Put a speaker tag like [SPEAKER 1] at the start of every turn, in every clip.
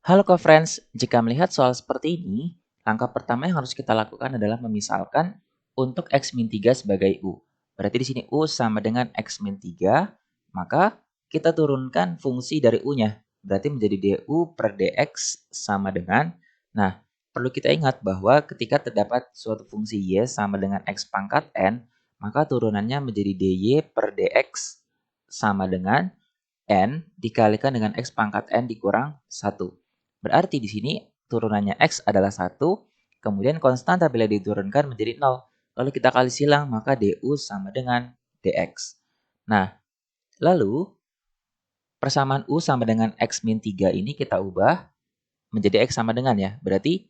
[SPEAKER 1] Halo co-friends, jika melihat soal seperti ini, langkah pertama yang harus kita lakukan adalah memisalkan untuk X min 3 sebagai U. Berarti di sini U sama dengan X min 3, maka kita turunkan fungsi dari U-nya. Berarti menjadi DU per DX sama dengan, nah perlu kita ingat bahwa ketika terdapat suatu fungsi Y sama dengan X pangkat N, maka turunannya menjadi DY per DX sama dengan N dikalikan dengan X pangkat N dikurang 1. Berarti di sini turunannya X adalah 1, kemudian konstanta bila diturunkan menjadi 0. Lalu kita kali silang, maka DU sama dengan DX. Nah, lalu persamaan U sama dengan X min 3 ini kita ubah menjadi X sama dengan ya. Berarti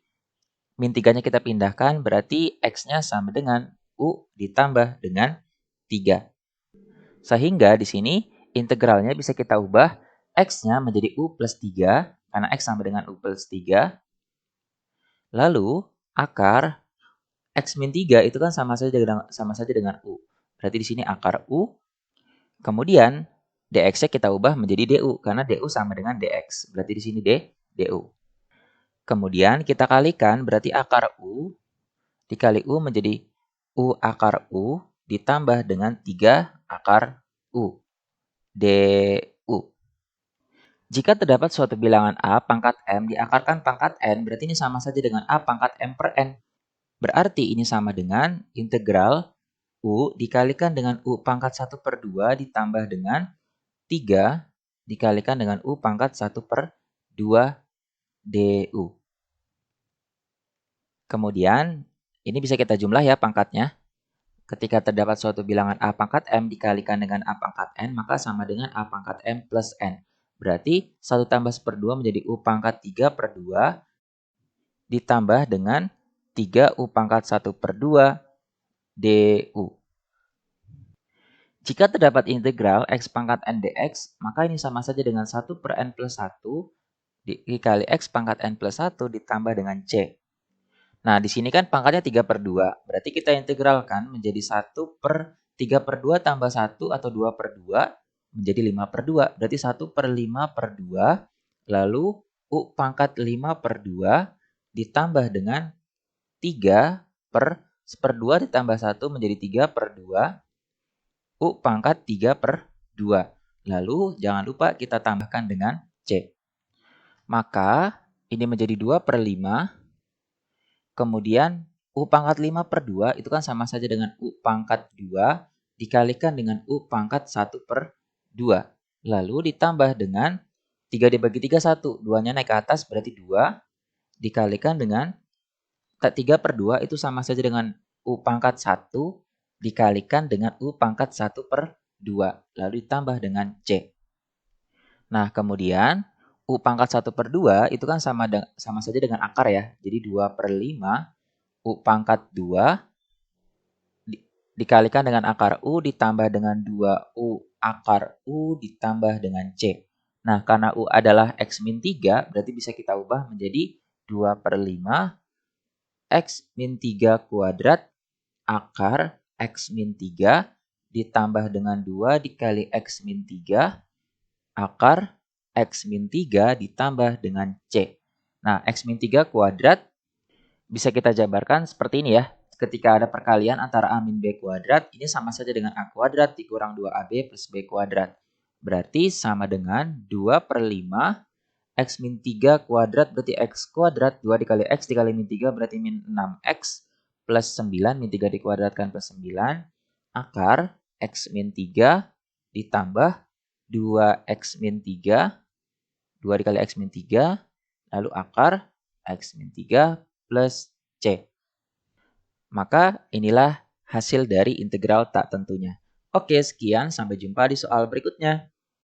[SPEAKER 1] min 3-nya kita pindahkan, berarti X-nya sama dengan U ditambah dengan 3. Sehingga di sini integralnya bisa kita ubah X-nya menjadi U plus 3, karena X sama dengan U plus 3. Lalu akar X min 3 itu kan sama saja dengan U. Berarti di sini akar U. Kemudian dx-nya kita ubah menjadi du karena du sama dengan dx. Berarti di sini du. Kemudian kita kalikan, berarti akar U dikali U menjadi U akar U ditambah dengan 3 akar U. du. Jika terdapat suatu bilangan A pangkat M diakarkan pangkat N, berarti ini sama saja dengan A pangkat M per N. Berarti ini sama dengan integral U dikalikan dengan U pangkat 1 per 2 ditambah dengan 3 dikalikan dengan U pangkat 1 per 2 du. Kemudian ini bisa kita jumlah ya pangkatnya. Ketika terdapat suatu bilangan A pangkat M dikalikan dengan A pangkat N, maka sama dengan A pangkat M plus N. Berarti 1 tambah 1/2 menjadi U pangkat 3 per 2 ditambah dengan 3 U pangkat 1 per 2 du. Jika terdapat integral X pangkat N dx, maka ini sama saja dengan 1 per N plus 1 dikali X pangkat N plus 1 ditambah dengan C. Nah, di sini kan pangkatnya 3 per 2. Berarti kita integralkan menjadi 1 per 3 per 2 tambah 1 atau 2 per 2 menjadi 5 per 2. Berarti 1 per 5 per 2. Lalu U pangkat 5 per 2 ditambah dengan 3 per 1/2 ditambah 1 menjadi 3 per 2. U pangkat 3 per 2. Lalu jangan lupa kita tambahkan dengan C. Maka ini menjadi 2 per 5. Kemudian U pangkat 5 per 2 itu kan sama saja dengan U pangkat 2 dikalikan dengan U pangkat 1 per 2. Lalu ditambah dengan 3 dibagi 3 1. 2-nya naik ke atas berarti 2. Dikalikan dengan 3 per 2 itu sama saja dengan U pangkat 1 dikalikan dengan U pangkat 1 per 2. Lalu ditambah dengan C. Nah, kemudian U pangkat 1 per 2 itu kan sama saja dengan akar ya. Jadi 2 per 5 U pangkat 2 dikalikan dengan akar U ditambah dengan 2U akar U ditambah dengan C. Nah, karena U adalah X min 3, berarti bisa kita ubah menjadi 2 per 5 X min 3 kuadrat akar X min 3 ditambah dengan 2 dikali X min 3 akar X min 3 ditambah dengan C. Nah, X min 3 kuadrat bisa kita jabarkan seperti ini ya. Ketika ada perkalian antara A min B kuadrat, ini sama saja dengan A kuadrat dikurang 2AB plus B kuadrat. Berarti sama dengan 2 per 5 X min 3 kuadrat berarti X kuadrat. 2 dikali X dikali min 3 berarti min 6X plus 9. Min 3 dikuadratkan plus 9. Akar X min 3 ditambah 2X min 3. 2 dikali X min 3. Lalu akar X min 3 plus C. Maka inilah hasil dari integral tak tentunya. Oke, sekian. Sampai jumpa di soal berikutnya.